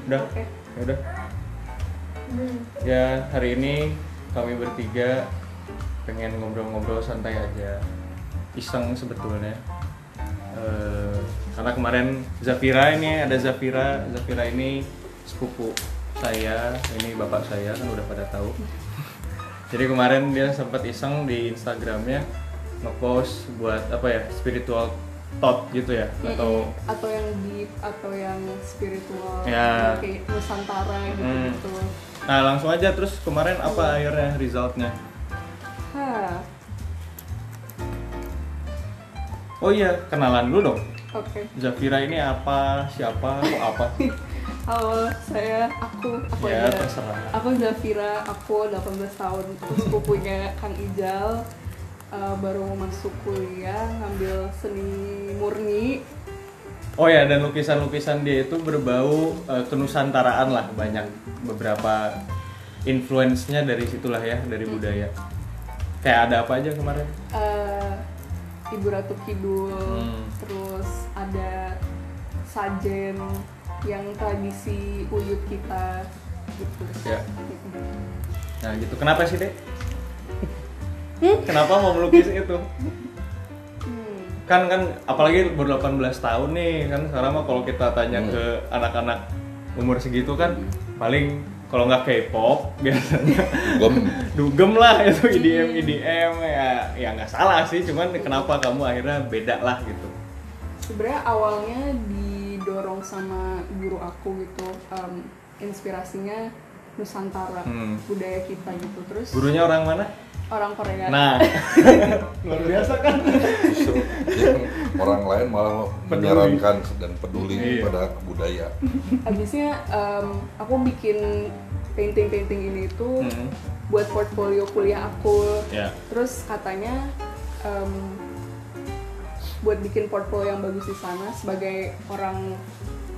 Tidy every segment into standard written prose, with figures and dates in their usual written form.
Udah. Oke. Ya udah. Ya hari ini kami bertiga pengen ngobrol-ngobrol santai aja, iseng sebetulnya. Karena kemarin Zafira ini sepupu saya, ini bapak saya kan udah pada tahu. Jadi kemarin dia sempat iseng di Instagramnya ngepost buat apa ya, spiritual thought gitu ya, atau yang deep atau yang spiritual ya, kayak Nusantara gitu. Nah langsung aja, terus kemarin apa akhirnya resultnya? Oh iya, kenalan dulu dong. Oke. Zafira ini apa, siapa, kok apa? Halo, aku Ya, aja. terserah. Aku Zafira, aku 18 tahun, aku sepupunya Kang Ijal. Baru masuk kuliah, ngambil seni murni. Oh ya, dan lukisan-lukisan dia itu berbau kenusantaraan lah, banyak beberapa influence-nya dari situlah ya, dari budaya. Kayak ada apa aja kemarin? Ibu Ratu Kidul, terus ada sajen yang tradisi uyut kita gitu. Ya. Nah gitu, kenapa sih Dek? Kenapa mau melukis itu? Kan apalagi baru 18 tahun nih kan, sekarang mah kalau kita tanya ke anak-anak umur segitu kan paling kalau nggak K-pop biasanya dugem lah, itu EDM ya nggak salah sih, cuman kenapa kamu akhirnya beda lah gitu? Sebenarnya awalnya didorong sama guru aku gitu, inspirasinya Nusantara, budaya kita gitu. Terus gurunya orang mana? Orang Korea. Nah, luar biasa kan? Justru orang lain malah menyarankan dan peduli pada budaya. Habisnya aku bikin painting ini itu buat portfolio kuliah aku. Terus katanya buat bikin portfolio yang bagus di sana, sebagai orang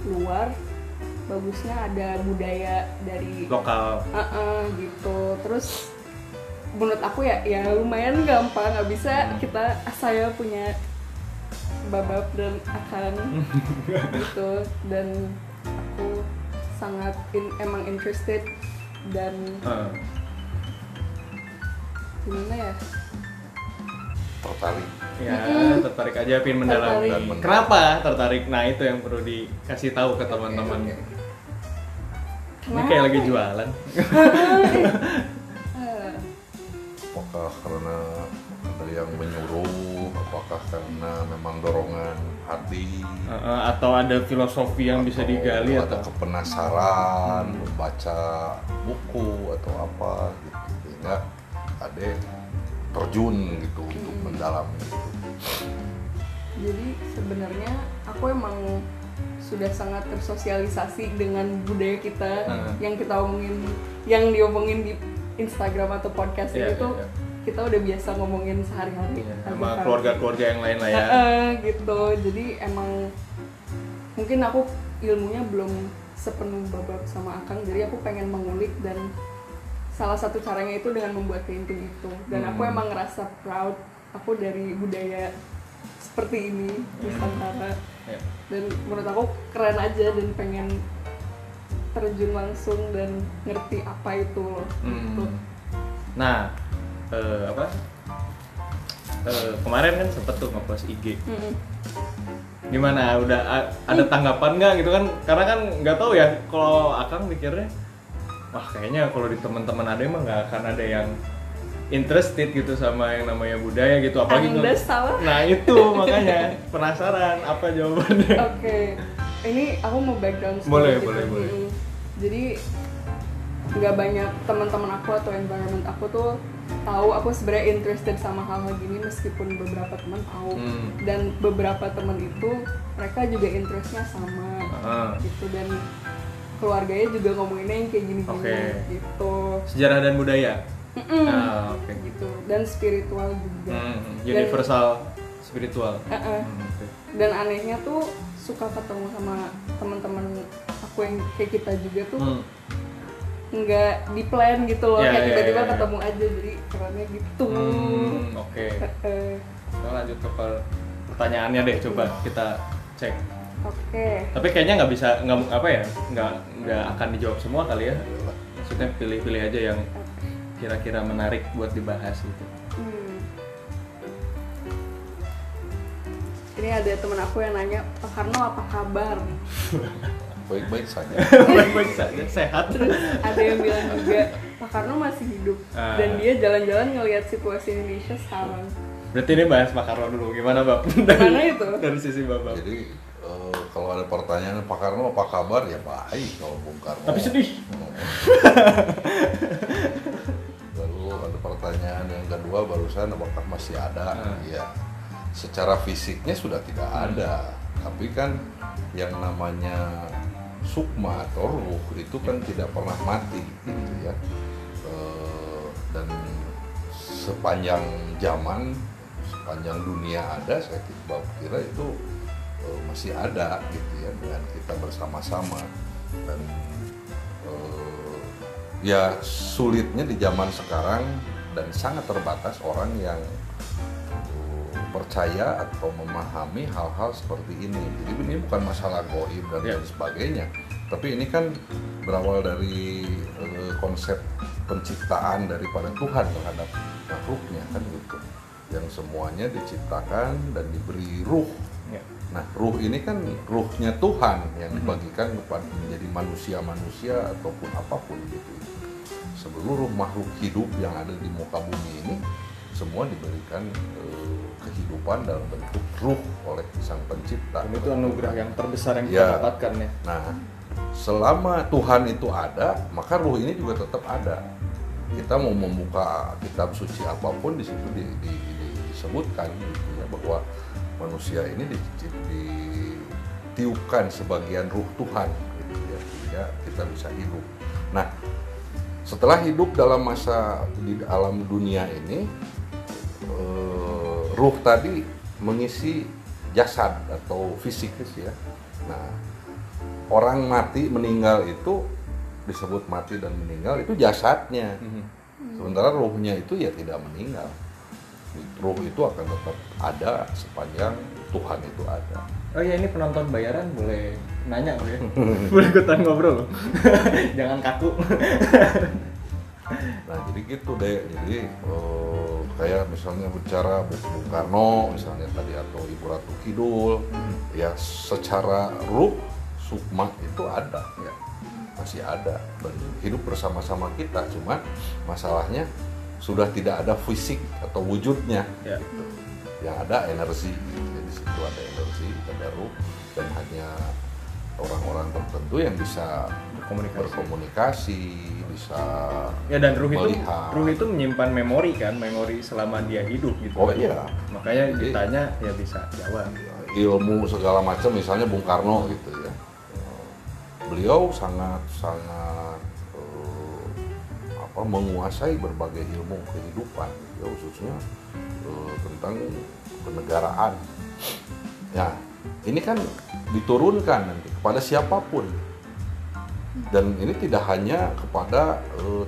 luar bagusnya ada budaya dari lokal. Gitu. Terus menurut aku ya lumayan gampang, nggak bisa saya punya babab dan akan gitu, dan aku sangat emang interested dan gimana ya, Tertarik. Ya, tertarik aja, pengen mendalami. Kenapa tertarik? Nah itu yang perlu dikasih tahu ke teman-teman. Ini kayak lagi jualan. Apakah karena ada yang menyuruh, apakah karena memang dorongan hati, atau ada filosofi yang bisa digali, ada atau kepenasaran membaca buku atau apa gitu, sehingga Ade terjun gitu untuk mendalami gitu. Jadi sebenarnya aku emang sudah sangat tersosialisasi dengan budaya kita yang kita omongin, yang diomongin di Instagram atau podcast itu. Kita udah biasa ngomongin sehari-hari sama keluarga-keluarga yang lain lah ya. Gitu. Jadi emang mungkin aku ilmunya belum sepenuh babak sama Akang, jadi aku pengen mengulik, dan salah satu caranya itu dengan membuat painting itu. Dan aku emang ngerasa proud aku dari budaya seperti ini, Nusantara. Dan menurut aku keren aja, dan pengen terjun langsung dan ngerti apa itu loh. Gitu. Nah, kemarin kan sempet tuh ngepost IG. Gimana, udah ada tanggapan nggak gitu kan? Karena kan nggak tahu ya, kalau Akang mikirnya, wah kayaknya kalau di teman-teman ada emang nggak akan ada yang interested gitu sama yang namanya budaya gitu, apalagi salah. Nah itu makanya penasaran apa jawabannya. Oke. Ini aku mau background boleh. Jadi nggak banyak teman-teman aku atau environment aku tuh tahu aku sebenarnya interested sama hal-hal gini, meskipun beberapa teman tahu. Dan beberapa teman itu mereka juga interestnya sama gitu, dan keluarganya juga ngomonginnya yang kayak gini-gini gitu. Sejarah dan budaya. Gitu, dan spiritual juga. Universal spiritual. Dan anehnya tuh suka ketemu sama teman-teman aku yang kayak kita juga tuh nggak di plan gitu loh, kayak tiba-tiba ketemu aja, jadi kerennya gitu. Oke. Kita lanjut ke pertanyaannya deh, coba kita cek. Oke. Tapi kayaknya nggak bisa, nggak akan dijawab semua kali ya. Maksudnya pilih-pilih aja yang kira-kira menarik buat dibahas gitu. Ini ada teman aku yang nanya, Pak Karno apa kabar? Baik-baik saja. Baik-baik saja, sehat. Terus ada yang bilang juga, Pak Karno masih hidup dan dia jalan-jalan ngelihat situasi Indonesia sekarang. Berarti ini bahas Pak Karno dulu, gimana Bab? Gimana itu? Dari sisi Bapak. Jadi kalau ada pertanyaan Pak Karno apa kabar, ya baik kalau Bung Karno. Tapi sedih. Lalu ada pertanyaan yang kedua barusan, apakah masih ada? Ya, secara fisiknya sudah tidak ada. Tapi kan yang namanya sukma atau ruh itu kan tidak pernah mati, gitu ya. Dan sepanjang zaman, sepanjang dunia ada, saya kira itu masih ada, gitu ya, dengan kita bersama-sama. Dan ya sulitnya di zaman sekarang dan sangat terbatas orang yang percaya atau memahami hal-hal seperti ini. Jadi ini bukan masalah gaib dan lain sebagainya, tapi ini kan berawal dari konsep penciptaan daripada Tuhan terhadap makhluknya, kan gitu, yang semuanya diciptakan dan diberi ruh. Nah, ruh ini kan ruhnya Tuhan yang dibagikan kepada menjadi manusia-manusia ataupun apapun gitu. Seluruh makhluk hidup yang ada di muka bumi ini semua diberikan kehidupan dalam bentuk ruh oleh Sang Pencipta. Dan itu anugerah yang terbesar yang kita dapatkan ya. Nah, selama Tuhan itu ada, maka ruh ini juga tetap ada. Kita mau membuka kitab suci apapun, di situ disebutkan gitu ya, bahwa manusia ini ditiupkan sebagian ruh Tuhan gitu ya, sehingga kita bisa hidup. Nah, setelah hidup dalam masa di alam dunia ini, ruh tadi mengisi jasad atau fisikis ya. Nah, orang mati meninggal itu disebut mati dan meninggal itu jasadnya. Sementara ruhnya itu ya tidak meninggal. Ruh itu akan tetap ada sepanjang Tuhan itu ada. Oh ya, ini penonton bayaran boleh nanya ya? Boleh ikutan ngobrol loh. Jangan kaku. Nah jadi gitu deh. Jadi kayak misalnya bicara Bung Karno misalnya tadi, atau Ibu Ratu Kidul, ya secara ruh sukma itu ada ya, masih ada dan hidup bersama-sama kita. Cuma masalahnya sudah tidak ada fisik atau wujudnya ya. Gitu. Yang ada energi, jadi situ ada energi, ada ruh, dan hanya orang-orang tertentu yang bisa berkomunikasi, bisa ya, dan ruh melihat. Ruh itu menyimpan memori kan, memori selama dia hidup gitu. Oh iya. Makanya ditanya ya bisa jawab. Ilmu segala macam, misalnya Bung Karno gitu ya. Beliau sangat menguasai berbagai ilmu kehidupan, ya, khususnya tentang kenegaraan. Ya, ini kan diturunkan nanti kepada siapapun, dan ini tidak hanya kepada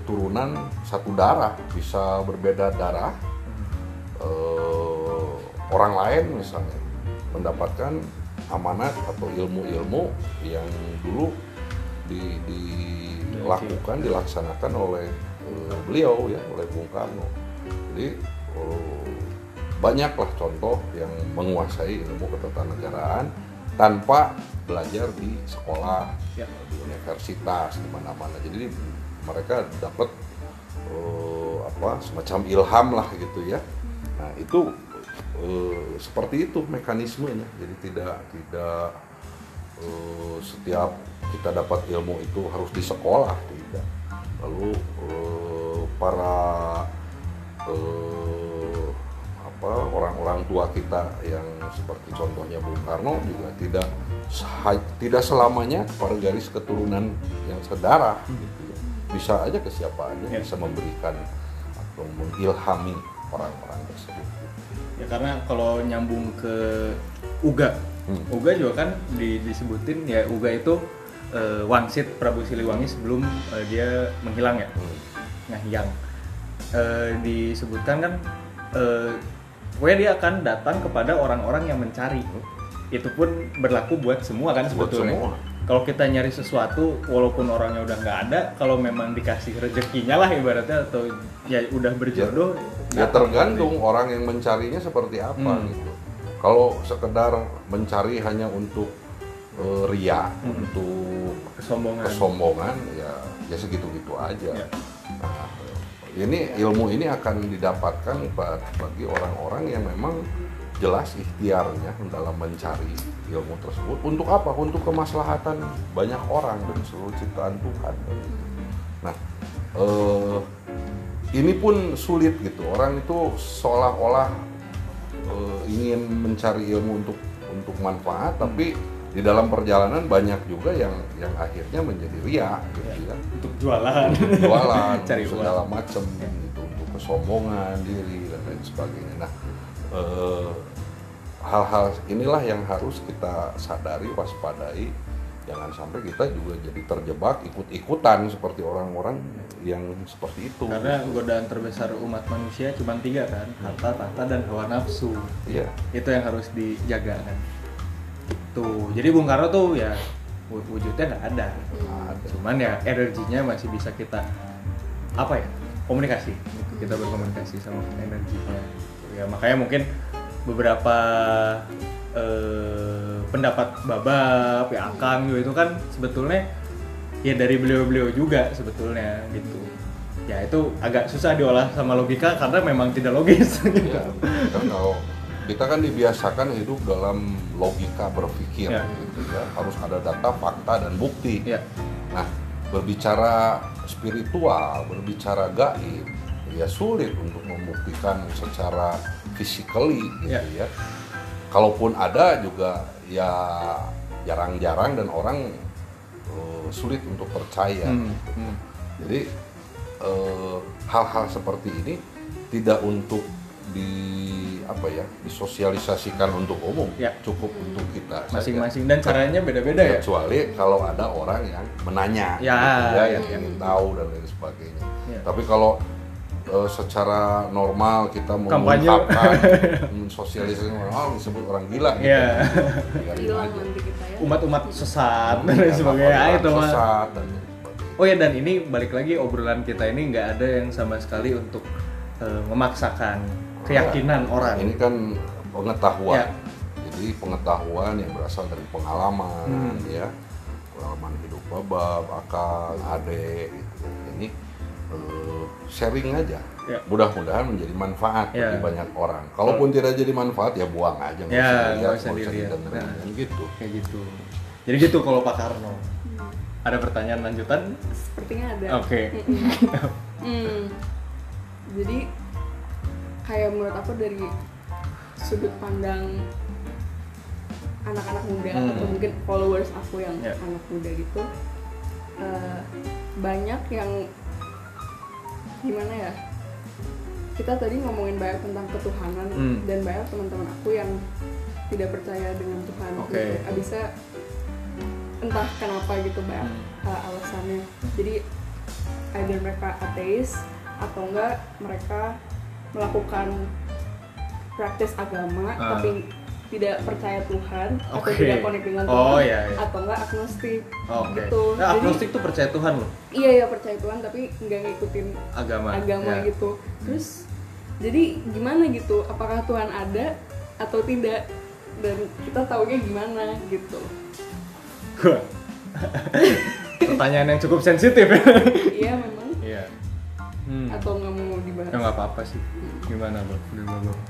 turunan satu darah, bisa berbeda darah. Orang lain misalnya mendapatkan amanat atau ilmu-ilmu yang dulu dilaksanakan oleh beliau ya, oleh Bung Karno. Jadi banyaklah contoh yang menguasai ilmu ketatanegaraan tanpa belajar di sekolah, di universitas, di mana-mana. Jadi mereka dapat semacam ilham lah gitu ya. Nah itu seperti itu mekanismenya. Jadi tidak setiap kita dapat ilmu itu harus di sekolah, tidak. Lalu para orang-orang tua kita yang seperti contohnya Bung Karno juga tidak selamanya pada garis keturunan yang sedarah gitu ya. Bisa aja ke siapa aja bisa memberikan atau mengilhami orang-orang tersebut. Ya karena kalau nyambung ke Uga, Uga juga kan disebutin ya, Uga itu wangsit Prabu Siliwangi sebelum dia menghilang ya, ngahiang. Disebutkan kan pokoknya dia akan datang kepada orang-orang yang mencari itu pun berlaku buat semua kan Buat sebetulnya. semua. Kalau kita nyari sesuatu, walaupun orangnya udah nggak ada, kalau memang dikasih rezekinya lah ibaratnya atau ya udah berjodoh. Ya tergantung orang yang mencarinya seperti apa gitu. Kalau sekedar mencari hanya untuk ria, untuk kesombongan, ya segitu-gitu aja. Ya. Nah, ini ilmu ini akan didapatkan bagi orang-orang yang memang jelas ikhtiarnya dalam mencari ilmu tersebut. Untuk apa? Untuk kemaslahatan banyak orang dan seluruh ciptaan Tuhan. Nah, ini pun sulit gitu. Orang itu seolah-olah ingin mencari ilmu untuk manfaat, tapi di dalam perjalanan banyak juga yang akhirnya menjadi ria gitu ya. Untuk jualan, cari segala macam gitu, untuk kesombongan diri dan lain sebagainya. Nah, hal-hal inilah yang harus kita sadari, waspadai, jangan sampai kita juga jadi terjebak ikut-ikutan seperti orang-orang yang seperti itu. Karena godaan terbesar umat manusia cuma 3 kan, harta, tahta, dan hawa nafsu. Iya. Itu yang harus dijaga kan. Tuh, jadi Bung Karno tuh ya wujudnya nggak ada. Cuman ya energinya masih bisa kita komunikasi. Kita berkomunikasi sama energinya. Ya makanya mungkin beberapa pendapat Babab, ya Akang gitu itu kan sebetulnya ya dari beliau-beliau juga sebetulnya gitu. Ya itu agak susah diolah sama logika karena memang tidak logis gitu. Ya, kan kalau kita kan dibiasakan hidup dalam logika berpikir gitu ya. Harus ada data, fakta, dan bukti. Ya. Nah, berbicara spiritual, berbicara gaib, ya sulit untuk membuktikan secara physically gitu ya. Kalaupun ada juga ya jarang-jarang dan orang sulit untuk percaya. Jadi hal-hal seperti ini tidak untuk disosialisasikan untuk umum, cukup untuk kita masing-masing saja. Dan caranya beda-beda ya. Kecuali kalau ada orang yang menanya, yang ingin tahu dan lain sebagainya. Tapi kalau secara normal kita mengungkapkan, mensosialisasikan disebut orang gila gitu. Hilang nanti kita ya. Umat-umat sesat dan lain sebagainya. Itu mah. Oh ya, dan ini balik lagi obrolan kita ini nggak ada yang sama sekali untuk memaksakan keyakinan orang. Ini kan pengetahuan. Jadi pengetahuan yang berasal dari pengalaman, ya, pengalaman hidup Babab, Akang, Ade, gitu. Ini sharing aja. Mudah-mudahan menjadi manfaat bagi banyak orang. Kalaupun tidak jadi manfaat, ya buang aja, nggak usah dilihat, gitu. Kayak gitu. Jadi gitu kalau Pak Karno. Ada pertanyaan lanjutan? Sepertinya ada. Oke. Jadi kayak menurut aku dari sudut pandang anak-anak muda atau mungkin followers aku yang anak muda gitu, banyak yang gimana ya, kita tadi ngomongin banyak tentang ketuhanan dan banyak teman-teman aku yang tidak percaya dengan Tuhan gitu. Abisnya entah kenapa gitu banyak alasannya. Jadi either mereka ateis atau enggak mereka melakukan praktis agama tapi tidak percaya Tuhan atau tidak connect dengan Tuhan atau enggak agnostik gitu. Nah, agnostik tuh percaya Tuhan loh. Iya percaya Tuhan tapi nggak ngikutin agama gitu. Terus jadi gimana gitu? Apakah Tuhan ada atau tidak? Dan kita taunya gimana gitu? Pertanyaan yang cukup sensitif ya. Iya memang. Iya. Atau nggak mau dibahas? Ya nggak apa-apa sih. Gimana Bro?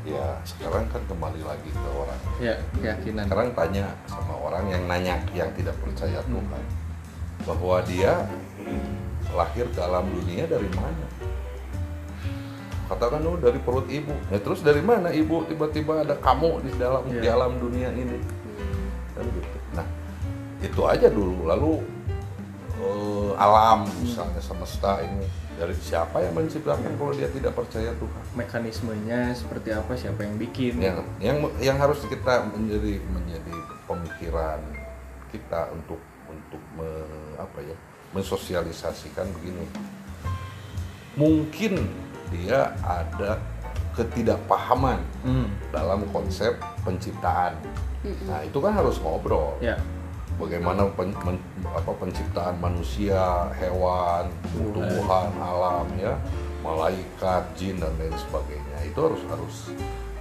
Ya sekarang kan kembali lagi ke orang. Ya keyakinan. Sekarang tanya sama orang yang nanya, yang tidak percaya Tuhan, bahwa dia lahir ke alam dunia dari mana? Katakan dari perut ibu. Ya terus dari mana ibu tiba-tiba ada kamu di alam dunia ini? Dan gitu. Nah itu aja dulu. Lalu alam misalnya semesta ini dari siapa yang menciptakan kalau dia tidak percaya Tuhan? Mekanismenya seperti apa? Siapa yang bikin? Yang harus kita menjadi pemikiran kita untuk mensosialisasikan begini. Mungkin dia ada ketidakpahaman dalam konsep penciptaan. Nah itu kan harus ngobrol. Ya. Bagaimana penciptaan manusia, hewan, tumbuhan, alam ya, malaikat, jin dan lain sebagainya. Itu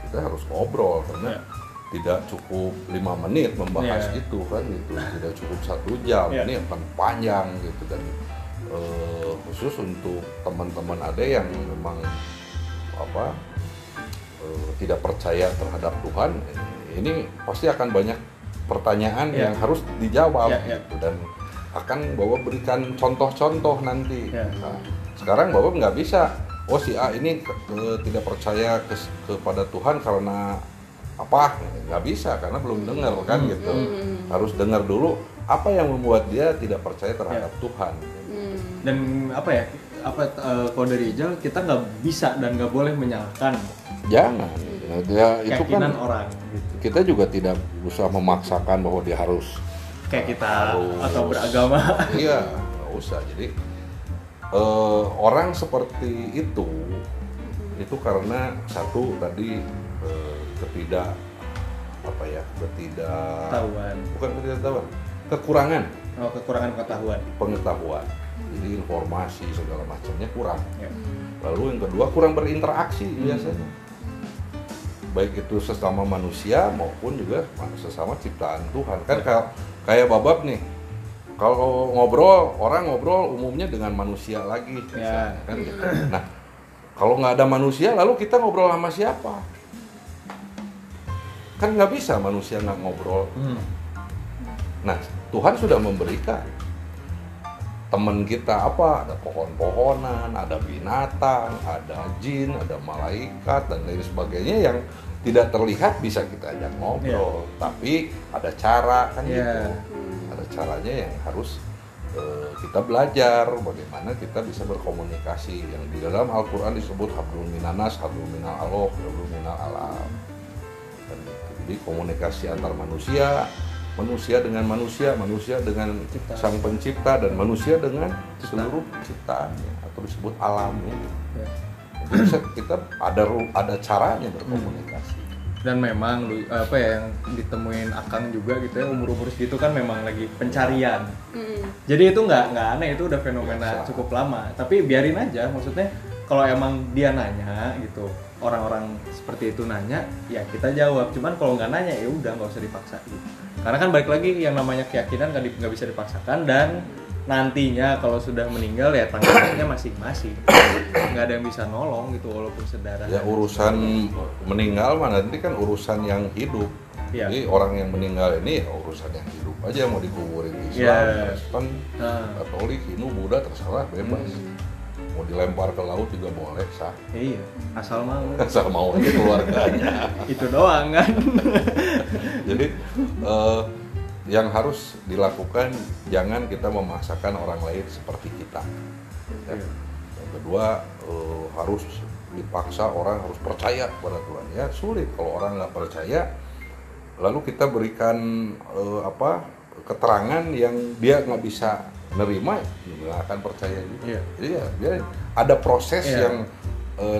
kita harus ngobrol karena tidak cukup 5 menit membahas itu kan gitu, tidak cukup 1 jam. Ini akan panjang gitu. Dan khusus untuk teman-teman ada yang memang tidak percaya terhadap Tuhan, ini pasti akan banyak pertanyaan yang harus dijawab gitu. Dan akan Bawa berikan contoh-contoh nanti. Nah, sekarang Bawa nggak bisa, si A ini tidak percaya kepada Tuhan karena apa? Nggak bisa karena belum dengar kan gitu. Harus dengar dulu apa yang membuat dia tidak percaya terhadap Tuhan. Dan kalau dari Ijal kita nggak bisa dan nggak boleh menyalahkan. Jangan. Ya, itu kan orang. Gitu. Kita juga tidak usah memaksakan bahwa dia harus kayak kita atau beragama. Iya, nggak usah. Jadi orang seperti itu karena satu tadi kekurangan pengetahuan. Jadi informasi segala macamnya kurang. Lalu yang kedua kurang berinteraksi biasanya. Baik itu sesama manusia maupun juga sesama ciptaan Tuhan. Kan kayak Babab nih. Kalau orang ngobrol umumnya dengan manusia lagi, kan gitu. Nah, kalau nggak ada manusia, lalu kita ngobrol sama siapa? Kan nggak bisa manusia nggak ngobrol. Nah, Tuhan sudah memberikan teman kita ada pohon-pohonan, ada binatang, ada jin, ada malaikat dan lain sebagainya yang tidak terlihat bisa kita ajak ngobrol, tapi ada cara kan gitu. Ada caranya yang harus kita belajar bagaimana kita bisa berkomunikasi, yang di dalam Al-Qur'an disebut hablum minanas, hablum minal Allah, hablum minal alam. Dan jadi komunikasi antar manusia dengan manusia dengan sang pencipta, dan manusia dengan seluruh ciptaannya atau disebut alamnya. Jadi kita ada caranya berkomunikasi. Dan memang yang ditemuin Akang juga gitu ya, umur segitu kan memang lagi pencarian. Jadi itu nggak aneh, itu udah fenomena cukup lama. Tapi biarin aja, maksudnya kalau emang dia nanya gitu, orang-orang seperti itu nanya, ya kita jawab. Cuman kalau nggak nanya ya udah nggak usah dipaksain. Karena kan balik lagi yang namanya keyakinan nggak bisa dipaksakan, dan nantinya kalau sudah meninggal ya tanggapannya masing-masing. Nggak ada yang bisa nolong gitu walaupun sedarah. Ya urusan meninggal mah nanti kan urusan yang hidup. Jadi orang yang meninggal ini ya urusan yang hidup aja, mau dikuburin Islam, Kristen, Katolik, Hindu, Buddha terserah, bebas. Mau dilempar ke laut juga boleh, sah. Iya, asal mau aja keluarganya. Itu doang kan. Jadi yang harus dilakukan, jangan kita memaksakan orang lain seperti kita. Ya. Yang kedua, harus dipaksa orang harus percaya kepada Tuhan. Ya sulit kalau orang nggak percaya, lalu kita berikan keterangan yang dia nggak bisa nerima, nggak akan percaya juga. Jadi ya dia ada proses yang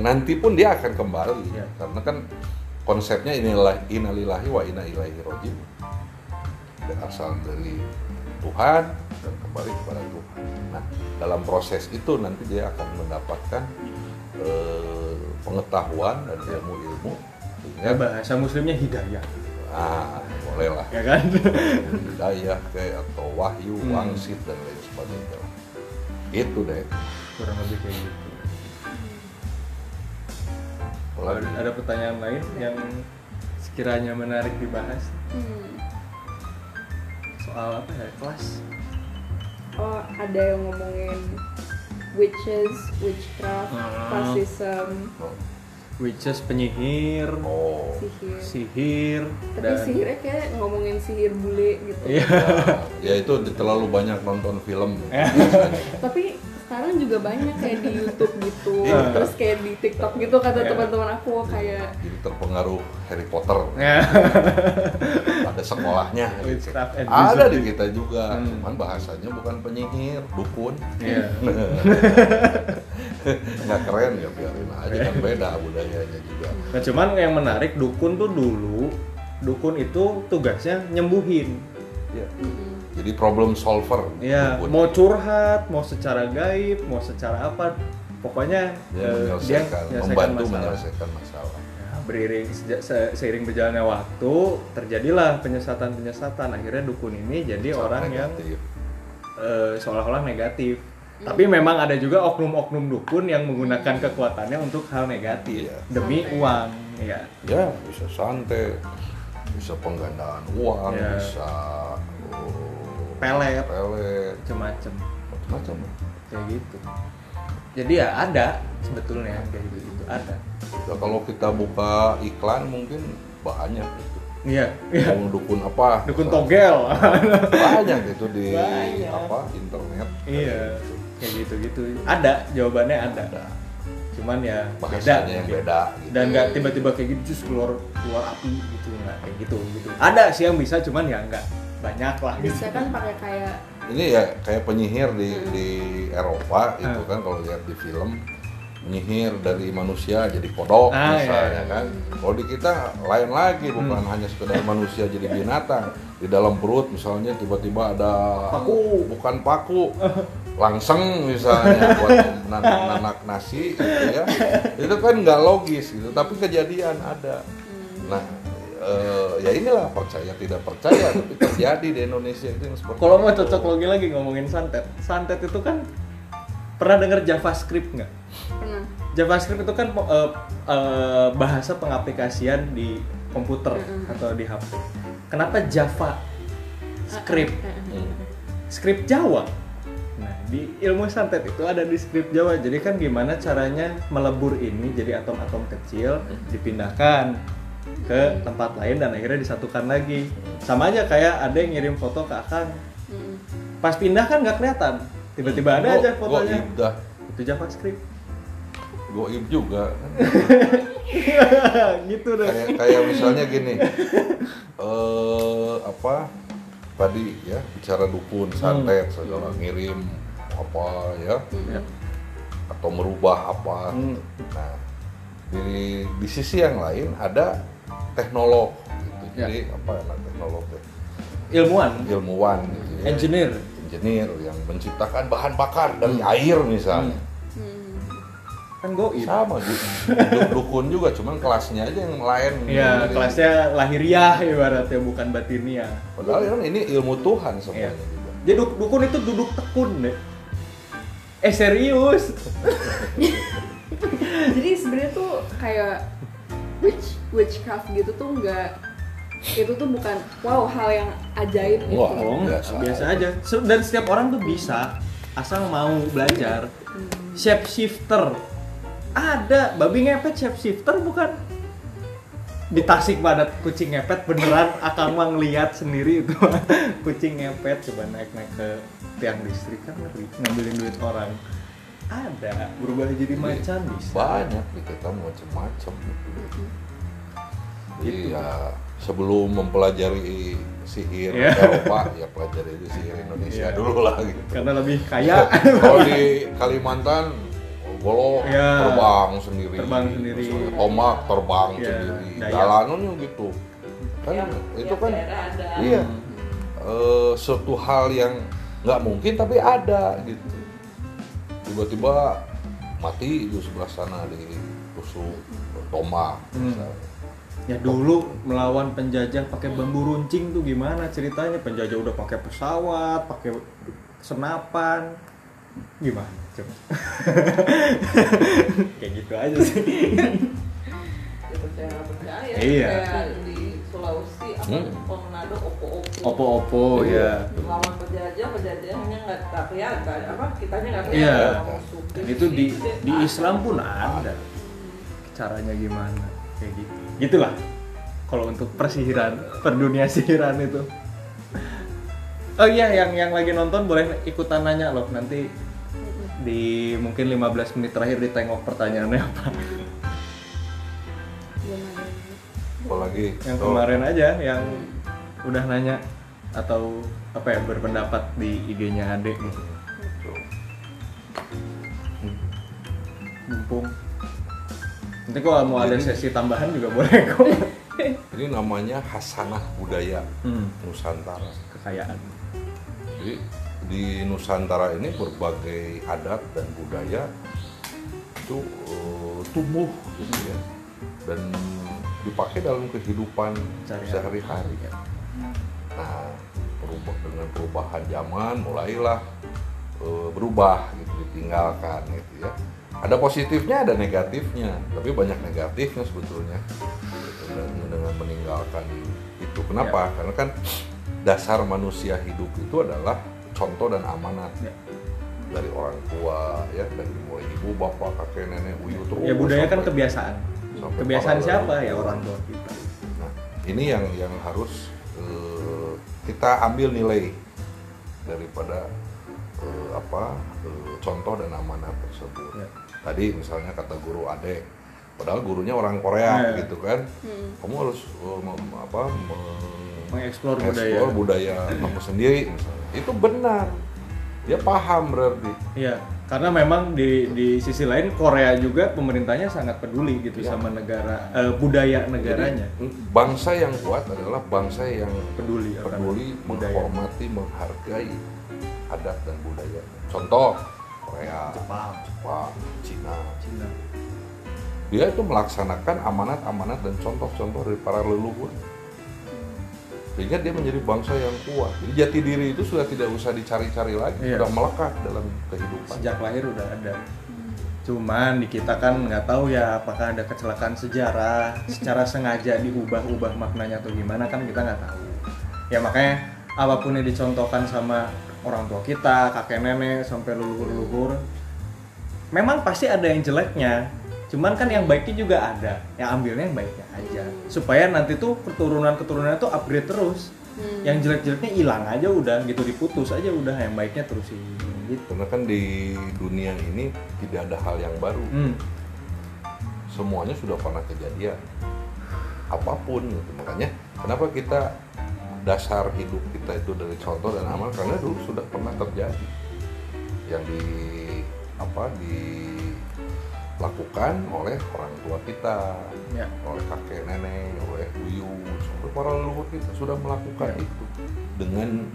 nanti pun dia akan kembali. Karena kan konsepnya innalillahi wa inna ilaihi raji'un. Berasal dari Tuhan dan kembali kepada Tuhan. Nah, dalam proses itu nanti dia akan mendapatkan pengetahuan dan ilmu-ilmu. Ya, bahasa muslimnya hidayah. Boleh lah. Ya kan? Hidayah atau wahyu, wangsit dan lain sebagainya. Itu deh. Kurang lebih kayak gitu. Ada pertanyaan lain yang sekiranya menarik dibahas? Soal apa ya, kelas? Ada yang ngomongin witches, witchcraft, fascism. Witches penyihir, sihir, tapi sihirnya kayak ngomongin sihir bule gitu. Ya itu terlalu banyak nonton film. Tapi sekarang juga banyak kayak di YouTube gitu, terus kayak di TikTok gitu kata teman-teman aku kayak. Jadi terpengaruh Harry Potter. Ada sekolahnya. Ada di kita juga, cuman bahasanya bukan penyihir, dukun. Nggak keren ya, biarin aja kan beda budayanya juga. Nah cuman yang menarik, dukun tuh dulu dukun itu tugasnya nyembuhin. Ya. Jadi problem solver. Iya, dukun. mau curhat, mau secara gaib, mau secara apa, pokoknya dia menyelesaikan masalah. Seiring berjalannya waktu terjadilah penyesatan, akhirnya dukun ini jadi orang negatif. Yang seolah-olah negatif. Tapi memang ada juga oknum-oknum dukun yang menggunakan kekuatannya untuk hal negatif demi uang, ya. Ya, bisa santet, bisa penggandaan uang, bisa pelet, macam-macam kayak gitu. Jadi ya ada sebetulnya kayak gitu ada. Ya, kalau kita buka iklan mungkin banyak gitu. Iya. Mau dukun apa? Dukun togel. Banyak itu di internet. Iya. Kayak gitu-gitu. Ada, jawabannya ada. Cuman ya bahasanya yang beda gitu. Dan nggak tiba-tiba kayak gitu terus keluar api gitu, nggak kayak gitu. Ada sih yang bisa, cuman ya nggak banyak lah. Bisa kan pakai kayak ini ya kayak penyihir di Eropa itu kan, kalau lihat di film penyihir dari manusia jadi kodok misalnya kan. Kalau di kita lain lagi, bukan hanya sekedar manusia jadi binatang. Di dalam perut misalnya tiba-tiba ada bukan paku, langseng misalnya buat nanak nasi gitu ya. Itu kan nggak logis gitu, tapi kejadian ada. Nah, ya inilah percaya tidak percaya, tapi terjadi di Indonesia itu yang seperti. Kalau mau cocok lagi ngomongin santet itu kan, pernah dengar JavaScript nggak? Pernah. JavaScript itu kan bahasa pengaplikasian di komputer atau di HP. Kenapa JavaScript? Script Jawa. Nah, di ilmu santet itu ada di script Jawa. Jadi kan gimana caranya melebur ini jadi atom-atom kecil, dipindahkan ke tempat lain dan akhirnya disatukan lagi. Sama aja kayak ada yang ngirim foto ke Akang. Pas pindah kan nggak kelihatan. Tiba-tiba ada aja fotonya. Itu JavaScript. Goib juga kan. Gitu deh. Kayak misalnya gini. Tadi ya bicara dukun, santet, segala ngirim apa ya. Atau merubah apa. Nah, di sisi yang lain ada teknolog gitu. Jadi teknolog ya? Ilmuwan gitu ya. Engineer yang menciptakan bahan bakar dari air misalnya. Kan goib. Sama dukun juga, cuman kelasnya aja yang lain. Iya, kelasnya lahiriah ibaratnya, bukan batiniah. Padahal kan ini ilmu Tuhan semuanya juga. Jadi dukun itu duduk tekun deh. Serius. Jadi sebenarnya tuh kayak witchcraft gitu tuh itu tuh bukan hal yang ajaib gitu. Biasa aja. Dan setiap orang tuh bisa, asal mau belajar. Shapeshifter ada, babi ngepet shapeshifter bukan? Di Tasik Badat kucing ngepet beneran. Akang mah ngeliat sendiri itu kucing ngepet coba naik ke tiang listrik kan ngambilin duit orang. Ada, berubah jadi macan bisa. Banyak nih kita macam-macam. Jadi ya sebelum mempelajari sihir Eropa, ya pelajari sihir Indonesia dulu lah gitu. Karena lebih kaya. Kalau di Kalimantan, golok terbang sendiri. Tomak terbang sendiri. Jalanannya gitu. Kan itu kan suatu hal yang nggak mungkin tapi ada gitu. Tiba-tiba mati di sebelah sana ditusuk tomak misalnya. Ya dulu melawan penjajah pakai bambu runcing tuh gimana ceritanya? Penjajah udah pakai pesawat, pakai senapan, gimana? Coba. Kayak gitu aja sih. Ya percaya. Iya. Kayak di Sulawesi Manado Opo ya. Melawan penjajahnya nggak kelihatan, kitanya nggak kelihatan. Iya. Dan itu di Islam pun ada. Caranya gimana? Kayak gitu. Gitulah kalau untuk perdunia sihiran itu. Oh iya, yang lagi nonton boleh ikutan nanya loh, nanti di mungkin 15 menit terakhir ditengok pertanyaannya apa. Apalagi yang kemarin aja yang udah nanya atau berpendapat di IG-nya Ade gitu. Mumpung nanti kalau mau ada sesi tambahan juga boleh kok. Ini namanya Hasanah Budaya Nusantara. Kekayaan. Jadi di Nusantara ini berbagai adat dan budaya itu tumbuh gitu ya, dan dipakai dalam kehidupan sehari-hari. Nah, dengan perubahan zaman mulailah berubah gitu, ditinggalkan gitu ya. Ada positifnya, ada negatifnya, tapi banyak negatifnya sebetulnya gitu, dengan meninggalkan itu. Kenapa? Karena kan dasar manusia hidup itu adalah contoh dan amanat dari orang tua ya, dari mulai ibu, bapak, kakek, nenek, uyut terus. Ya budaya kan kebiasaan. Kebiasaan siapa itu. Ya orang tua kita. Nah, ini yang harus kita ambil nilai daripada contoh dan amanat tersebut. Ya. Tadi misalnya kata guru Ade, padahal gurunya orang Korea gitu kan, kamu harus mengeksplor budaya kamu sendiri misalnya. Itu benar, dia paham berarti. Iya, karena memang di sisi lain Korea juga pemerintahnya sangat peduli gitu sama negara budaya negaranya. Jadi, bangsa yang kuat adalah bangsa yang peduli menghormati, menghargai adat dan budaya. Contoh Korea, Jepang, Cina. Dia itu melaksanakan amanat-amanat dan contoh-contoh dari para leluhur, sehingga dia menjadi bangsa yang kuat. Jadi jati diri itu sudah tidak usah dicari-cari lagi, sudah melekat dalam kehidupan. Sejak lahir udah ada. Cuman di kita kan nggak tahu ya apakah ada kecelakaan sejarah secara sengaja diubah-ubah maknanya atau gimana, kan kita nggak tahu. Ya makanya apapun yang dicontohkan sama orang tua kita, kakek nenek sampai leluhur-leluhur, memang pasti ada yang jeleknya. Cuman kan yang baiknya juga ada. Ya ambilnya yang baiknya aja. Supaya nanti tuh keturunan-keturunannya tuh upgrade terus. Yang jelek-jeleknya hilang aja udah gitu, diputus aja udah, yang baiknya terusin gitu. Karena kan di dunia ini tidak ada hal yang baru. Semuanya sudah pernah kejadian. Apapun gitu. Makanya kenapa kita dasar hidup kita itu dari contoh dan amal, karena dulu sudah pernah terjadi yang dilakukan oleh orang tua kita, oleh kakek nenek, oleh buyut, sampai para leluhur kita sudah melakukan itu dengan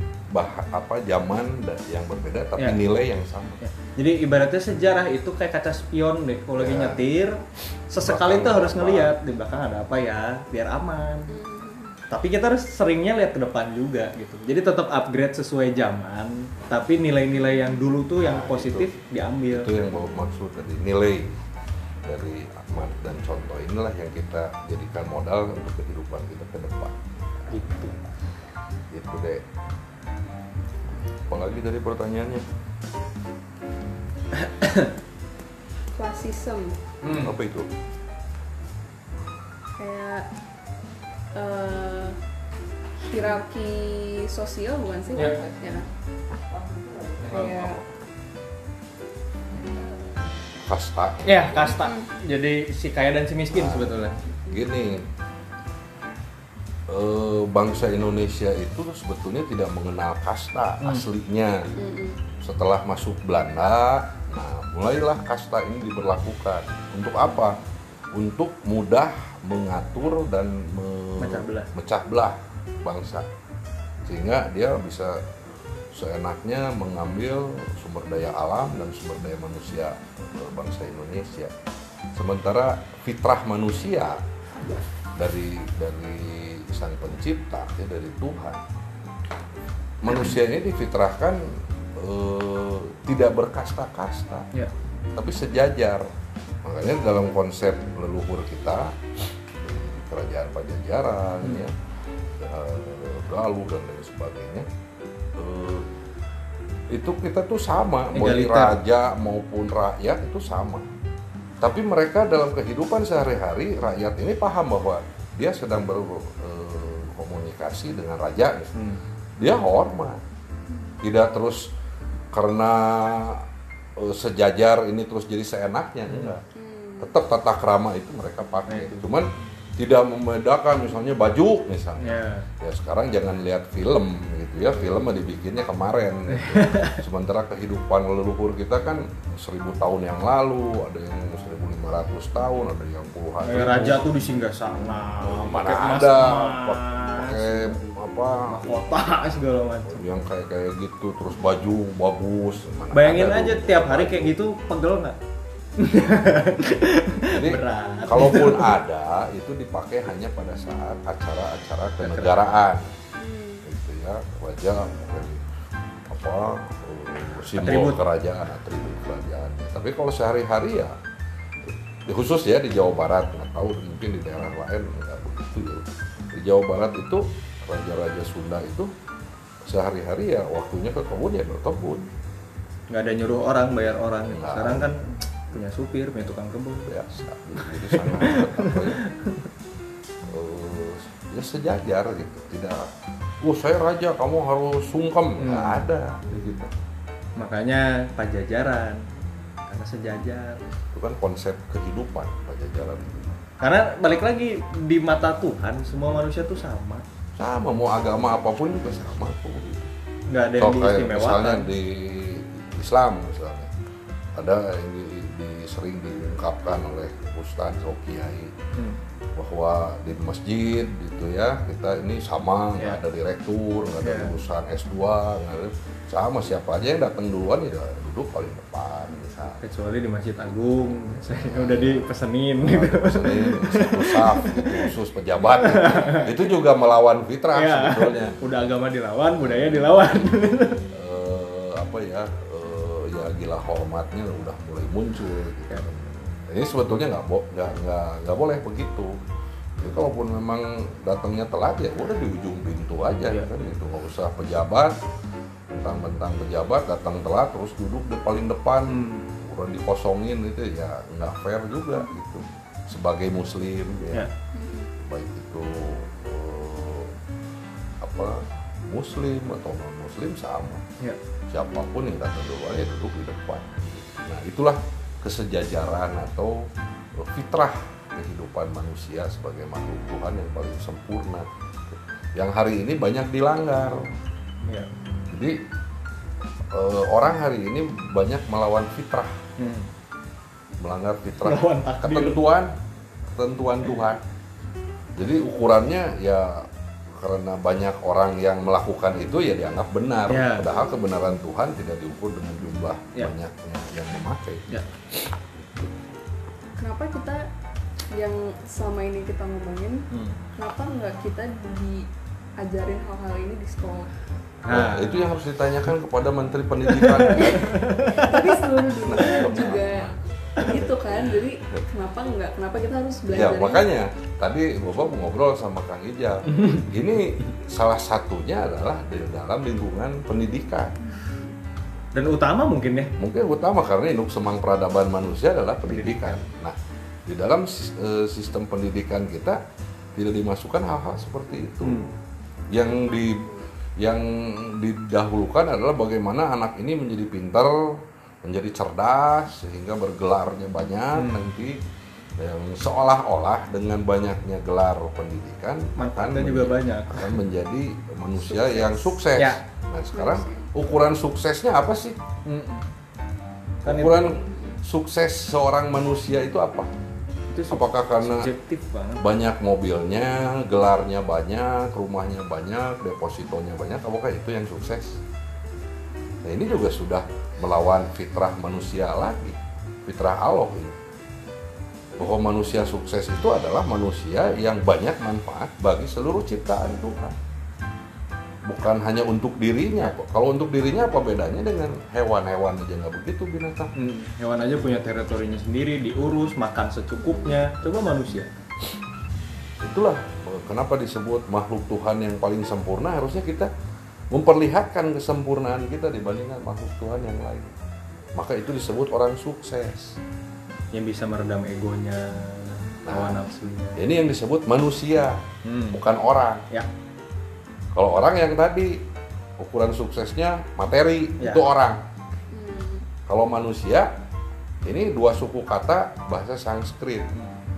zaman yang berbeda tapi nilai yang sama. Jadi ibaratnya sejarah itu kayak kaca spion deh, kalau lagi nyetir sesekali tuh harus ngelihat di belakang ada apa ya, biar aman. Tapi kita harus seringnya lihat ke depan juga gitu. Jadi tetap upgrade sesuai zaman, tapi nilai-nilai yang dulu tuh yang positif diambil. Itu yang mau maksud tadi, nilai dari amanat dan contoh inilah yang kita jadikan modal untuk kehidupan kita ke depan. Itu deh. Apalagi dari pertanyaannya? Klasisme. Apa itu? Kayak hierarki sosial bukan sih? Ya. Kayak Kasta. Ya, kasta. Jadi si kaya dan si miskin sebetulnya. Gini, bangsa Indonesia itu sebetulnya tidak mengenal kasta aslinya. Setelah masuk Belanda, nah mulailah kasta ini diberlakukan. Untuk apa? Untuk mudah mengatur dan memecah belah bangsa, sehingga dia bisa seenaknya mengambil sumber daya alam dan sumber daya manusia bangsa Indonesia. Sementara fitrah manusia dari Sang Pencipta, ya, dari Tuhan, manusia ini difitrahkan tidak berkasta-kasta, tapi sejajar. Makanya dalam konsep leluhur kita, kerajaan Pajajaran, Galuh dan lain sebagainya, itu kita tuh sama, baik raja maupun rakyat itu sama. Tapi mereka dalam kehidupan sehari-hari, rakyat ini paham bahwa dia sedang berkomunikasi dengan raja, dia hormat, tidak terus karena sejajar ini terus jadi seenaknya, enggak. Tetap tata krama itu mereka pakai. Cuman tidak membedakan misalnya baju misalnya. Ya. Ya sekarang jangan lihat film gitu ya, film mah dibikinnya kemarin gitu. Sementara kehidupan leluhur kita kan 1000 tahun yang lalu, ada yang 1500 tahun, ada yang puluhan Kayak raja tuh di Singgasana, mana pakai emas, ada pakai apa mahkota segala macam. yang kayak gitu, terus baju bagus. Mana Bayangin ada aja dulu tiap hari baju. kayak gitu, pegel nggak? Jadi Berat. kalaupun ada itu dipakai hanya pada saat acara-acara kenegaraan. Gitu ya, wajah mungkin apa simbol Atribut. kerajaan, atribut kerajaan. Tapi kalau sehari-hari ya khusus ya di Jawa Barat, nggak tahu mungkin di daerah lain nggak begitu ya. Di Jawa Barat itu raja-raja Sunda itu sehari-hari ya waktunya ke kebun ya berkebun. Nggak ada nyuruh orang, bayar orang. Nggak. Sekarang kan punya supir, punya tukang kebun. Biasa jadi sangat apa ya, ya sejajar gitu, tidak saya raja kamu harus sungkem, nggak ada gitu. Makanya pajajaran, karena sejajar. Itu kan konsep kehidupan pajajaran itu. Karena balik lagi di mata Tuhan semua manusia tuh sama, Mau agama apapun juga sama kok gitu. nggak ada yang Kayak misalnya diistimewakan. di Islam misalnya ada yang sering diungkapkan oleh Ustadz atau Kiai bahwa di masjid gitu ya kita ini sama, nggak ada direktur, nggak ada lulusan S2, nggak ada, sama siapa aja yang datang duluan ya duduk paling depan misalnya. Kecuali di Masjid Agung, saya udah dipesenin gitu. Saf gitu, khusus pejabat itu juga melawan fitrah Ya, sebetulnya. udah agama dilawan, budaya dilawan. Apa ya ya gila hormatnya udah mulai muncul gitu. Ini sebetulnya nggak boleh begitu. Jadi kalaupun memang datangnya telat ya udah di ujung pintu aja kan gitu, nggak usah pejabat bentang-bentang pejabat datang telat terus duduk di paling depan udah dikosongin itu ya nggak fair juga gitu sebagai muslim ya. Baik itu muslim atau non muslim sama. Siapapun yang datang duluan ya duduk di depan. Nah itulah kesejajaran atau fitrah kehidupan manusia sebagai makhluk Tuhan yang paling sempurna. Yang hari ini banyak dilanggar. Jadi orang hari ini banyak melawan fitrah, melanggar fitrah, ketentuan Tuhan. Jadi ukurannya ya karena banyak orang yang melakukan itu ya dianggap benar, padahal kebenaran Tuhan tidak diukur dengan jumlah banyaknya yang memakai. Kenapa kita yang selama ini kita ngomongin, kenapa nggak kita diajarin hal-hal ini di sekolah? Nah, itu yang harus ditanyakan kepada Menteri Pendidikan. Tapi seluruh dunia juga gitu kan, jadi kenapa kita harus belajar? Ya makanya tadi Bapak ngobrol sama Kang Ijal, ini salah satunya adalah di dalam lingkungan pendidikan. Dan utama mungkin ya? Mungkin utama karena induk semang peradaban manusia adalah pendidikan. Nah, di dalam sistem pendidikan kita tidak dimasukkan hal-hal seperti itu. Yang didahulukan adalah bagaimana anak ini menjadi pintar, menjadi cerdas sehingga bergelarnya banyak nanti yang seolah-olah dengan banyaknya gelar pendidikan manfaatnya juga banyak akan menjadi manusia yang sukses. Nah sekarang ukuran suksesnya apa sih? Ukuran sukses seorang manusia itu apa? Apakah karena banyak mobilnya, gelarnya banyak, rumahnya banyak, depositonya banyak, apakah itu yang sukses? Nah ini juga sudah melawan fitrah manusia lagi, fitrah Allah ini. Bahwa manusia sukses itu adalah manusia yang banyak manfaat bagi seluruh ciptaan Tuhan. Bukan hanya untuk dirinya. Kalau untuk dirinya apa bedanya dengan hewan-hewan aja nggak begitu binatang? Hewan aja punya teritorinya sendiri, diurus, makan secukupnya. Coba manusia. Itulah kenapa disebut makhluk Tuhan yang paling sempurna. Harusnya kita memperlihatkan kesempurnaan kita dibandingkan makhluk Tuhan yang lain. Maka itu disebut orang sukses. Yang bisa meredam egonya, hawa nafsunya. Ini yang disebut manusia, bukan orang. Kalau orang yang tadi ukuran suksesnya materi, itu orang. Kalau manusia, ini dua suku kata bahasa Sanskrit.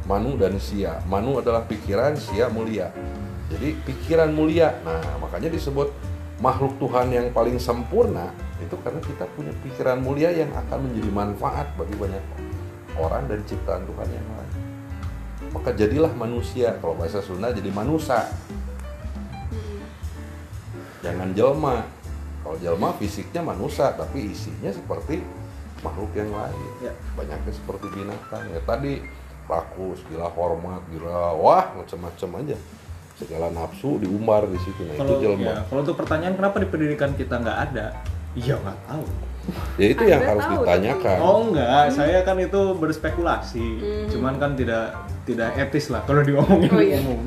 Manu dan Sia. Manu adalah pikiran, Sia mulia. Jadi pikiran mulia. Nah, makanya disebut makhluk Tuhan yang paling sempurna itu karena kita punya pikiran mulia yang akan menjadi manfaat bagi banyak orang dan ciptaan Tuhan yang lain. Maka jadilah manusia, kalau bahasa Sunda jadi manusia. Jangan jelma. Kalau jelma fisiknya manusia, tapi isinya seperti makhluk yang lain. Ya. Banyaknya seperti binatang. Ya tadi rakus, gila hormat, gila wah macam-macam aja. Segala nafsu diumbar di situ. Nah, itu jelma. Ya, kalau untuk pertanyaan kenapa di pendidikan kita nggak ada? Iya nggak tahu. Ya itu yang Anda harus tahu, ditanyakan. Oh enggak, saya kan itu berspekulasi. Cuman kan tidak etis lah kalau diomongin Oh iya. umum.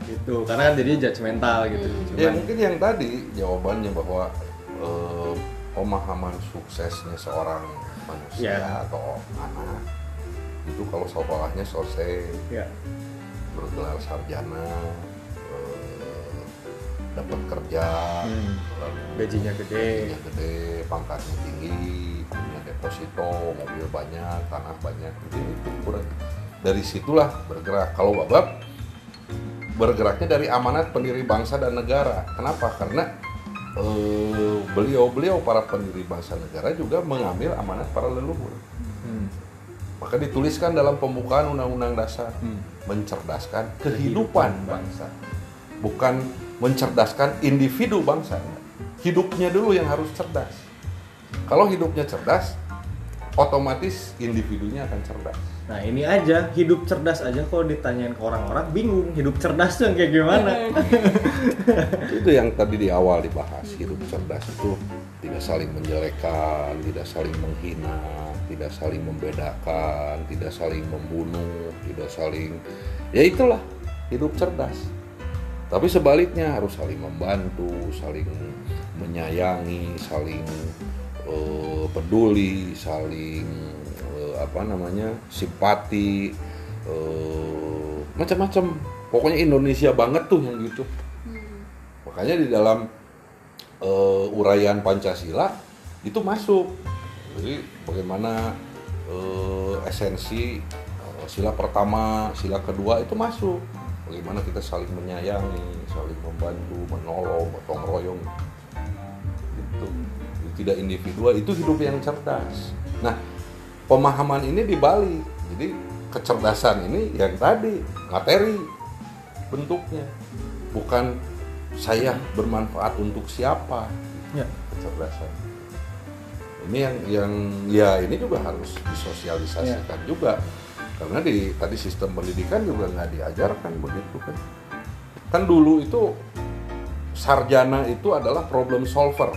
Gitu, karena kan jadi judgmental gitu. Ya Cuman mungkin yang tadi jawabannya bahwa pemahaman suksesnya seorang manusia Ya. atau anak itu kalau sekolahnya selesai, ya, bergelar sarjana, dapat kerja, lalu gajinya gede. gajinya gede, pangkatnya tinggi, punya deposito, mobil banyak, tanah banyak, itu kurang. Dari situlah bergerak. Kalau Babab bergeraknya dari amanat pendiri bangsa dan negara. Kenapa? Karena beliau para pendiri bangsa negara juga mengambil amanat para leluhur. Maka dituliskan dalam pembukaan Undang-Undang Dasar, mencerdaskan kehidupan bangsa. Bukan mencerdaskan individu bangsa. Hidupnya dulu yang harus cerdas. Kalau hidupnya cerdas, otomatis individunya akan cerdas. Nah ini aja, hidup cerdas aja kalau ditanyain ke orang-orang bingung, hidup cerdas tuh yang kayak gimana? Itu yang tadi di awal dibahas. Hidup cerdas itu tidak saling menjelekkan, tidak saling menghina, tidak saling membedakan, tidak saling membunuh, tidak saling, ya itulah hidup cerdas. Tapi sebaliknya harus saling membantu, saling menyayangi, saling peduli, saling simpati, macam-macam. Pokoknya Indonesia banget tuh yang gitu. Makanya di dalam uraian Pancasila itu masuk. Jadi bagaimana esensi sila pertama, sila kedua itu masuk. Bagaimana kita saling menyayangi, saling membantu, menolong, gotong royong. Gitu. Tidak individual, itu hidup yang cerdas. Nah, pemahaman ini dibalik. Jadi kecerdasan ini yang tadi materi bentuknya, bukan saya bermanfaat untuk siapa. Ya. Kecerdasan. Ini yang ya ini juga harus disosialisasikan juga. Karena tadi sistem pendidikan juga nggak diajarkan begitu kan. Kan dulu itu sarjana itu adalah problem solver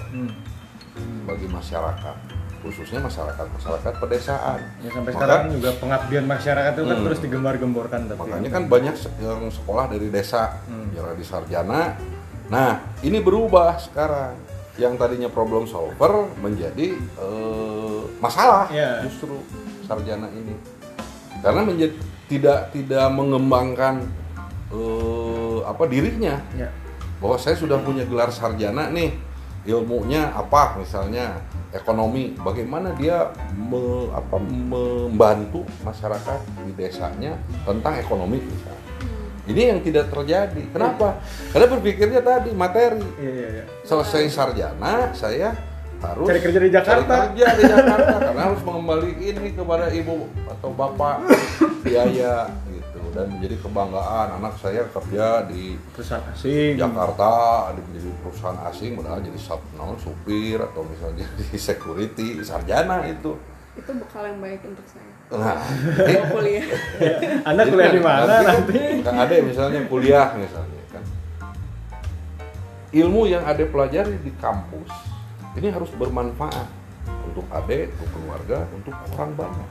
bagi masyarakat, khususnya masyarakat pedesaan. Ya, sampai sekarang juga pengabdian masyarakat itu kan terus digembar-gemborkan. Makanya kan banyak yang sekolah dari desa jadi sarjana. Nah ini berubah sekarang, yang tadinya problem solver menjadi masalah justru sarjana ini. Karena tidak mengembangkan dirinya, bahwa saya sudah punya gelar sarjana nih, ilmunya apa, misalnya ekonomi, bagaimana dia membantu masyarakat di desanya tentang ekonomi misalnya. Ini yang tidak terjadi. Kenapa? Karena berpikirnya tadi materi. Selesai sarjana saya harus cari kerja di Jakarta. Karena harus mengembalikan ini kepada ibu atau bapak biaya gitu, dan menjadi kebanggaan anak saya kerja di perusahaan asing Jakarta, menjadi perusahaan asing, padahal jadi supir atau misalnya di security, sarjana itu bekal yang baik untuk saya. Nah, Kalau kuliah. Anda kuliah di mana nanti? Kan ada misalnya kuliah misalnya kan, ilmu yang ada pelajari di kampus ini harus bermanfaat untuk adik, untuk keluarga, untuk orang banyak.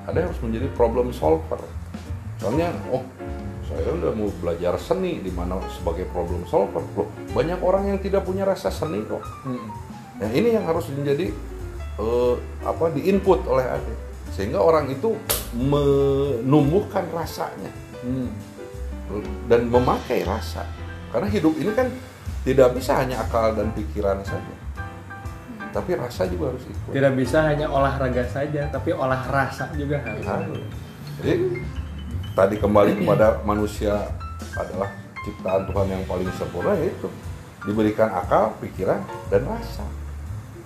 Ada harus menjadi problem solver. Soalnya, saya udah mau belajar seni di mana sebagai problem solver. Loh, banyak orang yang tidak punya rasa seni kok. Nah, ini yang harus menjadi diinput oleh adik, sehingga orang itu menumbuhkan rasanya dan memakai rasa. Karena hidup ini kan tidak bisa hanya akal dan pikiran saja, tapi rasa juga harus ikut. Tidak bisa hanya olahraga saja, tapi olah rasa juga harus. Jadi tadi kembali kepada manusia adalah ciptaan Tuhan yang paling sempurna, yaitu diberikan akal, pikiran, dan rasa.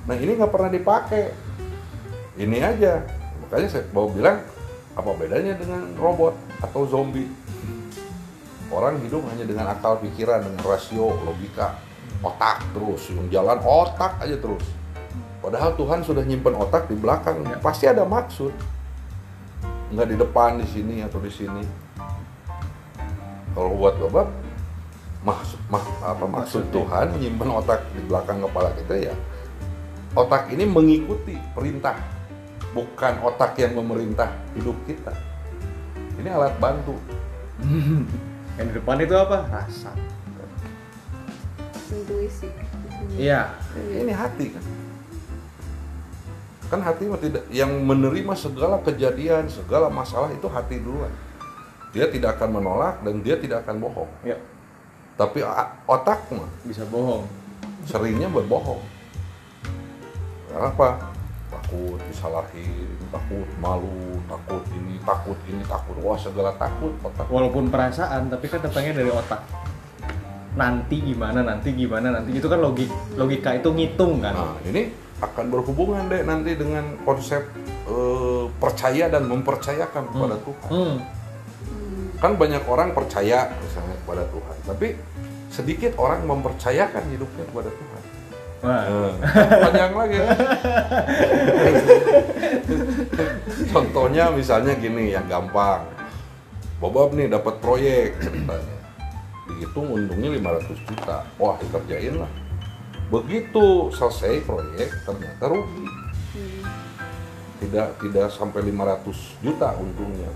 Nah ini nggak pernah dipakai. Ini aja. Makanya saya mau bilang, apa bedanya dengan robot atau zombie? Orang hidup hanya dengan akal, pikiran, dengan rasio, logika, otak terus, yang jalan otak aja terus. Padahal Tuhan sudah nyimpen otak di belakang, pasti ada maksud. Nggak di depan, di sini atau di sini. Kalau buat Bapak, maksud Tuhan nyimpen otak di belakang kepala kita ya. Otak ini mengikuti perintah, bukan otak yang memerintah hidup kita. Ini alat bantu. Yang di depan itu apa? Rasa. Intuisi. Iya. Ini hati kan. Kan hati tidak yang menerima segala kejadian, segala masalah itu hati duluan. Dia tidak akan menolak dan dia tidak akan bohong. Ya. Tapi otak mah Bisa bohong. seringnya berbohong. Karena apa? Takut disalahin, takut malu, takut ini, takut. Wah, segala takut otak. Walaupun perasaan, tapi kan datangnya dari otak. Nanti gimana, itu kan logika itu ngitung kan. Nah, ini akan berhubungan deh nanti dengan konsep percaya dan mempercayakan kepada Tuhan. Kan banyak orang percaya misalnya kepada Tuhan, tapi sedikit orang mempercayakan hidupnya kepada Tuhan. Panjang lagi. Contohnya misalnya gini, yang gampang. Bobob nih dapat proyek ceritanya. Dihitung untungnya 500 juta. Wah, dikerjain lah. Begitu selesai proyek ternyata rugi. Tidak sampai 500 juta untungnya.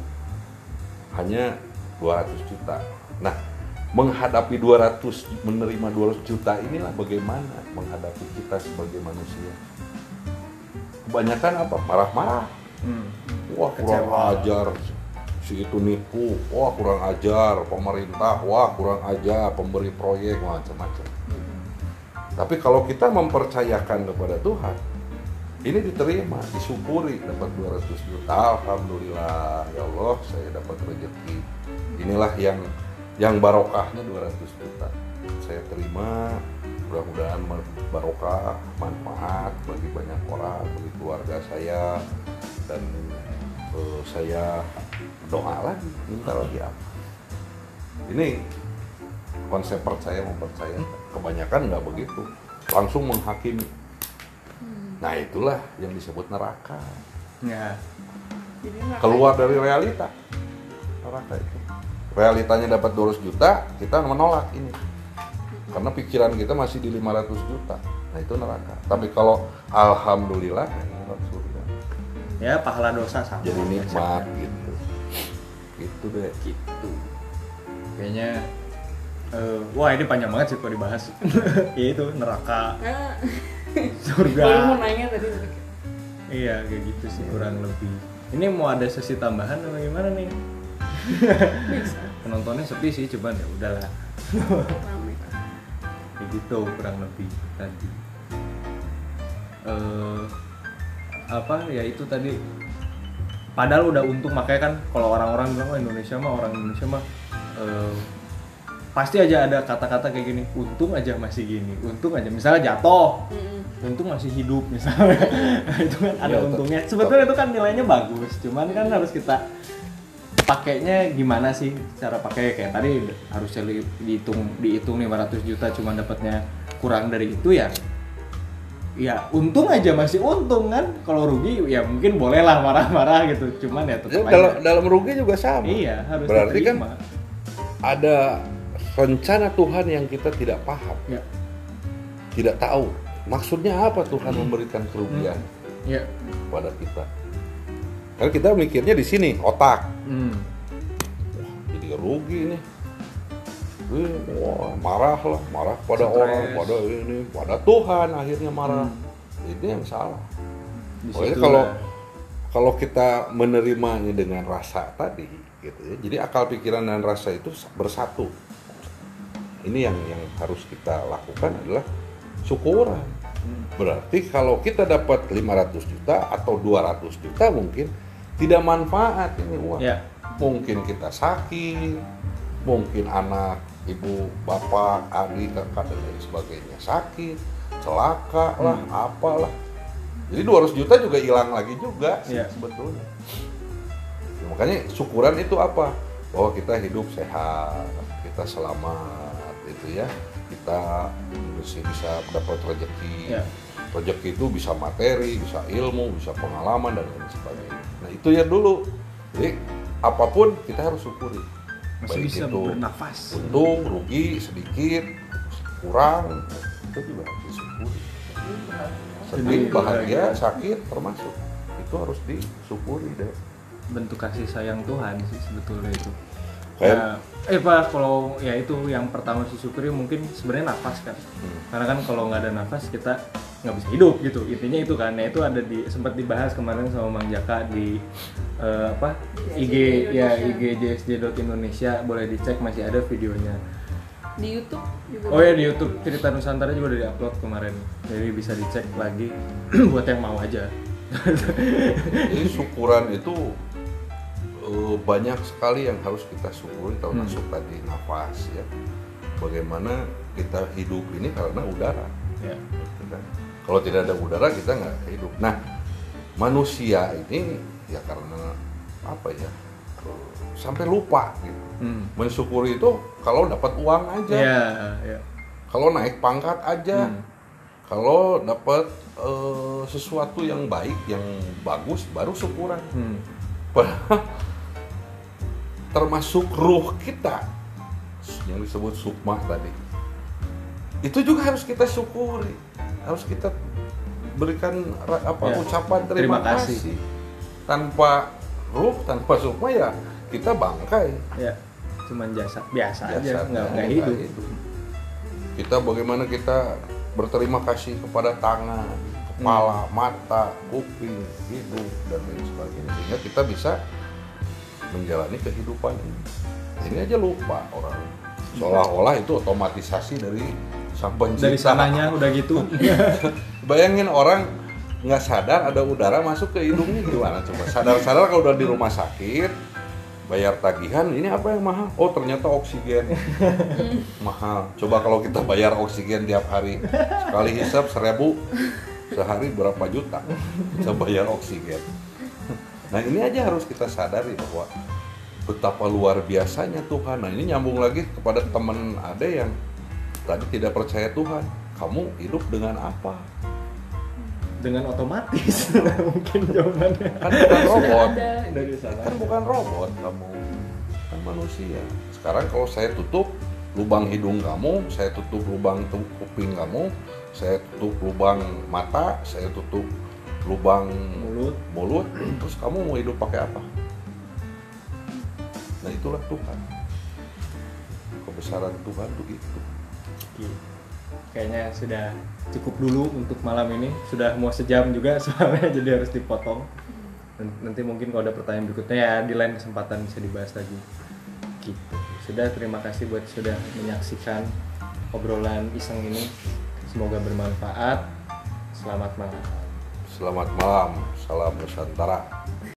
Hanya 200 juta. Nah, menghadapi menerima 200 juta inilah bagaimana menghadapi kita sebagai manusia. Kebanyakan apa? Marah-marah. Wah, kurang ajar si itu nipu. Wah, kurang ajar pemerintah. Wah, kurang ajar pemberi proyek, macam-macam. Tapi kalau kita mempercayakan kepada Tuhan, ini diterima, disyukuri, dapat 200 juta. Alhamdulillah, ya Allah, saya dapat rezeki. Inilah yang barokahnya 200 juta. Saya terima, mudah-mudahan barokah, manfaat bagi banyak orang, bagi keluarga saya, dan saya doa lagi, minta lagi apa. Ini konsep percaya mempercaya. Kebanyakan nggak begitu, langsung menghakimi. Nah itulah yang disebut neraka. Ya. Keluar dari realita. Neraka itu. Realitanya dapat 200 juta, kita menolak ini. Karena pikiran kita masih di 500 juta. Nah itu neraka. Tapi kalau alhamdulillah, nah, surga. Ya, pahala dosa sama. Jadi nikmat gitu. Gitu deh. Gitu. Kayaknya wah ini panjang banget sih kalau dibahas. Ya itu neraka, surga. Baru mau nanya tadi. Iya kayak gitu sih kurang lebih. Ini mau ada sesi tambahan atau gimana nih? Penontonnya sepi sih, cuman ya udahlah. Kayak gitu kurang lebih tadi. Apa ya itu tadi. Padahal udah untung, makanya kan kalau orang-orang bilang orang Indonesia mah pasti aja ada kata-kata kayak gini, untung aja masih gini, untung aja misalnya jatuh, untung masih hidup misalnya. Itu kan ada untungnya. Sebetulnya itu kan nilainya bagus, cuman kan harus kita pakainya gimana sih, cara pakai kayak tadi harusnya dihitung 500 juta cuman dapatnya kurang dari itu ya. Ya untung aja masih untung kan, kalau rugi ya mungkin bolehlah marah-marah gitu, cuman ya tetap aja. Dalam rugi juga sama. Iya, harus berarti diterima. Kan ada rencana Tuhan yang kita tidak paham, Ya. tidak tahu maksudnya apa Tuhan memberikan kerugian Ya. pada kita. Karena kita mikirnya di sini otak, jadi rugi nih. Wah, marah pada Stress. orang, pada Tuhan akhirnya marah. Itu yang salah. Pokoknya kalau kita menerimanya dengan rasa tadi, gitu ya. Jadi akal, pikiran dan rasa itu bersatu. Ini yang harus kita lakukan adalah syukuran. Berarti kalau kita dapat 500 juta atau 200 juta mungkin tidak manfaat ini uang. Ya. Mungkin kita sakit, mungkin anak, ibu, bapak, adik, kakak dan lain sebagainya sakit, celaka lah, apalah. Jadi 200 juta juga hilang lagi juga sih sebetulnya. Ya, makanya syukuran itu apa? Bahwa kita hidup sehat, kita selamat, itu ya. Kita bisa dapat rezeki. Rezeki itu bisa materi, bisa ilmu, bisa pengalaman dan lain sebagainya. Nah itu ya dulu. Jadi apapun kita harus syukuri. Masih Baik bisa itu bernafas. untung, rugi, sedikit, kurang, itu juga harus disyukuri. Sedih, bahagia, sakit termasuk. Itu harus disyukuri deh. Bentuk kasih sayang Tuhan sih sebetulnya itu. Kayak Pak, kalau ya itu yang pertama disyukuri mungkin sebenarnya nafas kan. Karena kan kalau nggak ada nafas kita nggak bisa hidup gitu. Intinya itu kan. Nah itu ada sempat dibahas kemarin sama Mang Jaka di IG IG JSJ.Indonesia, boleh dicek, masih ada videonya. Di YouTube juga. Oh ya, di YouTube Cerita Nusantara juga udah di-upload kemarin. Jadi bisa dicek lagi buat yang mau aja. Jadi syukuran itu banyak sekali yang harus kita syukuri, termasuk tadi nafas ya. Bagaimana kita hidup ini karena udara. Ya. Kalau tidak ada udara kita nggak hidup. Nah manusia ini ya karena apa ya, sampai lupa gitu. Mensyukuri itu kalau dapat uang aja, kalau naik pangkat aja, kalau dapat sesuatu yang baik, yang bagus, baru syukuran. Padahal termasuk ruh kita yang disebut sukma tadi, itu juga harus kita syukuri, harus kita berikan ucapan terima kasih. Tanpa ruh, tanpa sukma ya kita bangkai. Ya, cuman biasa aja, nggak hidup. Kita bagaimana kita berterima kasih kepada tangan, kepala, mata, kuping, hidung dan lain sebagainya, sehingga kita bisa menjalani kehidupan ini. Ini aja lupa orang, seolah-olah itu otomatisasi dari sang pencipta. Dari sananya udah gitu. Bayangin orang nggak sadar ada udara masuk ke hidungnya, gimana coba? Sadar-sadar kalau udah di rumah sakit, bayar tagihan, ini apa yang mahal? Oh ternyata oksigen mahal. Coba kalau kita bayar oksigen tiap hari, sekali hisap 1.000, sehari berapa juta bisa bayar oksigen. Nah ini aja harus kita sadari bahwa betapa luar biasanya Tuhan. Nah ini nyambung lagi kepada teman ada yang tadi tidak percaya Tuhan. Kamu hidup dengan apa? Dengan otomatis. Mungkin jawabannya. Kan bukan robot. Dari sana. Kan bukan robot kamu. Kan manusia. Sekarang kalau saya tutup lubang hidung kamu, saya tutup lubang kuping kamu, saya tutup lubang mata, saya tutup lubang mulut, terus kamu mau hidup pakai apa? Nah itulah Tuhan. Kebesaran Tuhan tuh itu. Kayaknya sudah cukup dulu untuk malam ini. Sudah mau sejam juga soalnya, jadi harus dipotong. Nanti mungkin kalau ada pertanyaan berikutnya ya di lain kesempatan bisa dibahas lagi. Gitu. Sudah, terima kasih buat sudah menyaksikan obrolan iseng ini. Semoga bermanfaat. Selamat malam. Selamat malam, salam Nusantara.